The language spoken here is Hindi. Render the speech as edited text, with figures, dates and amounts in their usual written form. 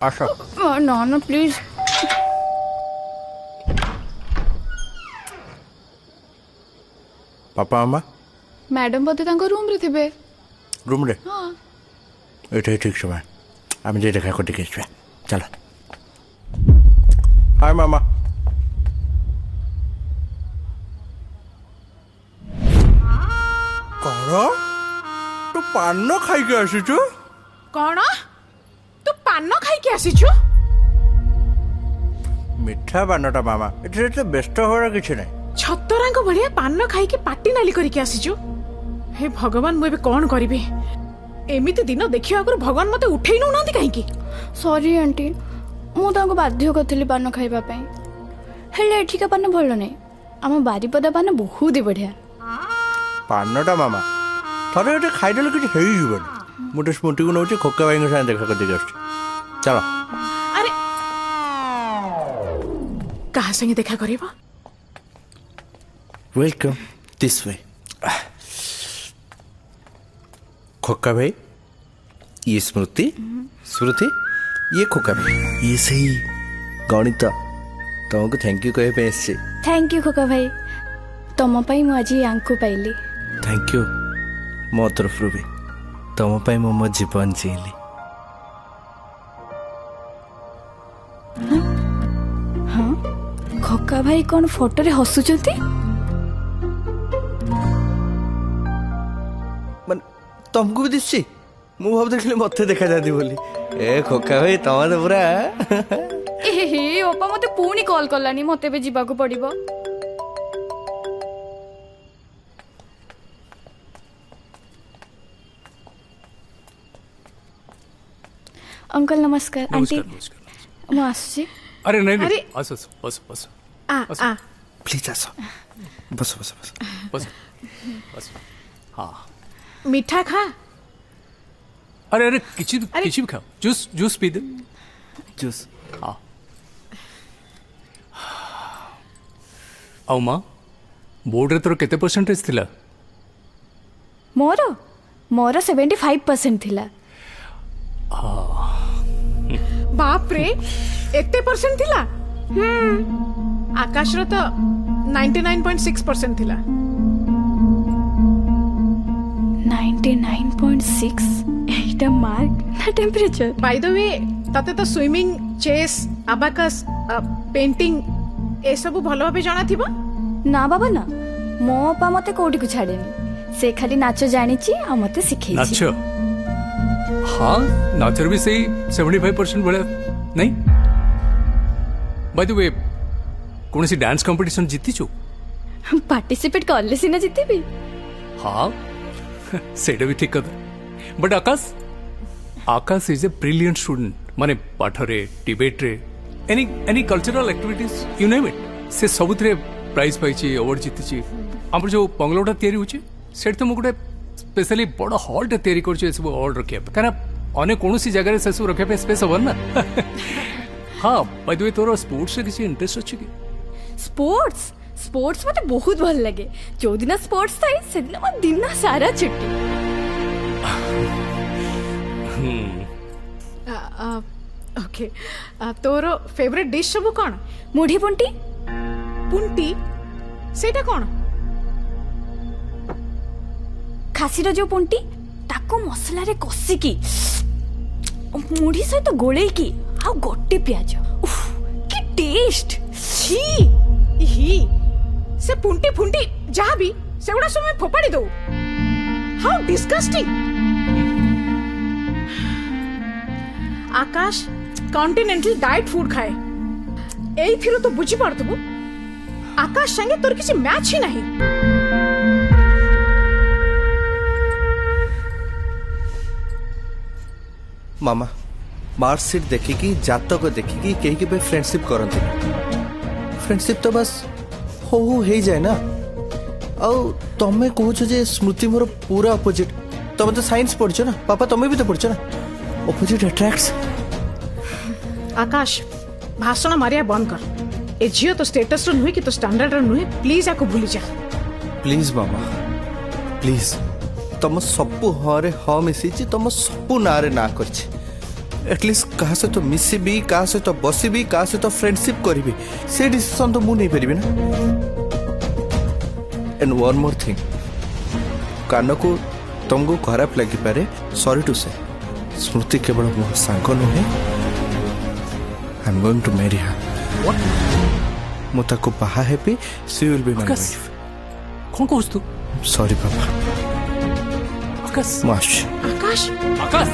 ଆସ। ନା ନା ପ୍ଲିଜ। ବାପା ମାମା ମ୍ୟାଡମ ବୋଧେ ତାଙ୍କ ରୁମ ରେ ଥିବେ। ରୁମ୍ରେ ହଁ ଏଇଟା ଠିକ୍ ସମୟ ଆମେ ଯାଇ ଦେଖା କରିକି ଆସିବା ଚାଲ। ହାय ମାମା। କଣ ତୁ ପାନ ଖାଇକି ଆସିଛୁ? କଣ ତୁ ପାନ ଖାଇକି ଆସିଛୁ? ମିଠା ପାନଟା ମାମା, ଏଥିରେ ଏତେ ବ୍ୟସ୍ତ ହବାର କିଛି ନାହିଁ। ଛତରାଙ୍କ ଭଳିଆ ପାନ ଖାଇକି ପାଟି ନାଲି କରିକି ଆସିଛୁ। ହେ ଭଗବାନ, ମୁଁ ଏବେ କଣ କରିବି? ଏମିତି ଦିନ ଦେଖିବା ଆଗରୁ ଭଗବାନ ମତେ ଉଠେଇ ନଉନାହାନ୍ତି କାହିଁକି? ସରି ଆଣ୍ଟି, ମୁଁ ତାଙ୍କୁ ବାଧ୍ୟ କରିଥିଲି ପାନ ଖାଇବା ପାଇଁ। ହେଲେ ଏଠିକା ପାନ ଭଲ ନାହିଁ, ଆମ ବାରିପଦା ପାନ ବହୁତ ବଢିଆ। ପାନଟା ମାମା ଥରେ ଗୋଟେ ଖାଇଦେଲେ କିଛି ହେଇଯିବନି। ମୁଁ ଟିକେ ସ୍ମୃତିକୁ ନେଉଛି, ଖୋକା ଭାଇଙ୍କ ସାଙ୍ଗେ ଦେଖା କରିଦେଇକି ଆସୁଛି ଚାଲ। ଆରେ କାହା ସାଙ୍ଗେ ଦେଖା କରିବ? Welcome this way. खोका भाई, ये स्मृति, स्मृति ये खोका भाई, ये सही गणित तुमको थैंक यू कहे पे। थैंक यू खोका भाई, तुम पाई मु आज यांकु पाइली। थैंक यू मो तरफ भी तुम पाई मो जीवन जीली। हाँ खोका भाई कौन फोटो रे हसुचंती? तुमको भी दिसছি? ମୁଁ ଭାବୁଥିଲି ମତେ ଦେଖା ଯାନ୍ତି ବୋଲି। ଏ ଖୋକା ଭାଇ ତମେ ତ ପୁରା ଏ ଓପା ମତେ ପୁଣି କଲ୍ କଲାନି, ମତେ ବି ଯିବାକୁ ପଡିବ। अंकल नमस्कार। आंटी ମୁଁ ଆସୁଛି। अरे नहीं अरे! नहीं बस बस बस बस आ आ ପ୍ଲିଜ୍ ଆସ। ବସ ବସ ବସ। बस बस हाँ। मिठा खा। अरे अरे किसी अरे! किसी भी खाओ, जूस जूस पी दे। ଜୁସ୍। हाँ। ଆଉ ମା ବୋର୍ଡରେ ତୋର କେତେ ପରସେଣ୍ଟେଜ ଥିଲା? ମୋର ମୋର 75% ଥିଲା। बाप रे, एते परसेंट थिला? आकाश रो तो 99.6% थिला। 99.6 एटा मार्क ना टेम्परेचर? बाय द वे, तते तो स्विमिंग, चेस, अबाकस, पेंटिंग ए सब भलो भाबे जाना थिबो? ना बाबा ना, मो पा मते कोठी को छाडेनी, से खाली नाच जानिची आ मते सिखेइची। नाच? हाँ नाचर भी सही 75% भले नहीं। बाय द वे कौन सी डांस कंपटीशन जीती छु? पार्टिसिपेट करले सिना जितेबी। हाँ सेटा भी ठीक कथा। But Akash, Akash is a brilliant student. माने पाठ रे, डिबेट रे, any cultural activities you name it, से सबुथरे प्राइज पाइछि, अवार्ड जीतिछि। हमर जो बंगलोटा तयारी होछि सेट तो मु गुटे स्पेशली बड़ हॉल टे तयारी करछि ए सब अवार्ड रखिया पे, कारण अने कोनोसी जगह रे से सब रखिया पे स्पेस हबन ना। हाँ बाय द वे तोर स्पोर्ट्स रे किछि इंटरेस्ट अछि कि? स्पोर्ट्स स्पोर्ट्स मते बहुत भल लगे। जो दिन स्पोर्ट्स थाई से दिन म दिन सारा छुट्टी। ओके, तोरो फेवरेट डिश सब कोन? मुढ़ी पुंटी। पुंटी सेटा कोन? खासी रो जो पुंटी ताको मसला रे कसी की मुढ़ी सहित गोळे की आ गोटे प्याज, उफ की टेस्ट। छी ही से पुंटी फुंटी जहाँ भी सेगुड़ा सब मैं फोपाड़ी दो। How disgusting. Akash continental diet food खाए, एई थिरो तो बुझी पारतबो आकाश संगे तोर किसी मैच ही नहीं। मामा मार्कशीट देखिकी, जातक देखिकी केही के फ्रेंडशिप करते। फ्रेंडशिप तो बस हो जाए ना। आउ तमे कहूछ जे स्मृति मोर पूरा अपोजिट। तमे तो साइंस पढ़छ ना पापा, तमे भी तो पढ़छ ना। Opposite attracts. आकाश भाषण मारिया बंद कर। ए झियो तो स्टेटस रो नुहे कि तो स्टैंडर्ड रो नुहे, प्लीज आको भूली जा। प्लीज मामा प्लीज, तुम सबू हाँ रे हाँ मिसी तुम सबू ना रे ना कर एटलिस्ट कहा सहित मिसिबी कहा सहित बसबी कहा सहित फ्रेंडशिप करी से डिसीजन तो मुझे नहीं पारि ना। एंड वन मोर थिंग, कान को तुमको खराब लगिपारे, सॉरी टू से स्मृति केवल मो सांग नुहे, I am going to marry her. मु ताको बाहा हेबी, she will be my Akash wife. कौन कहूस तू? सॉरी बाबा। आकाश माश आकाश आकाश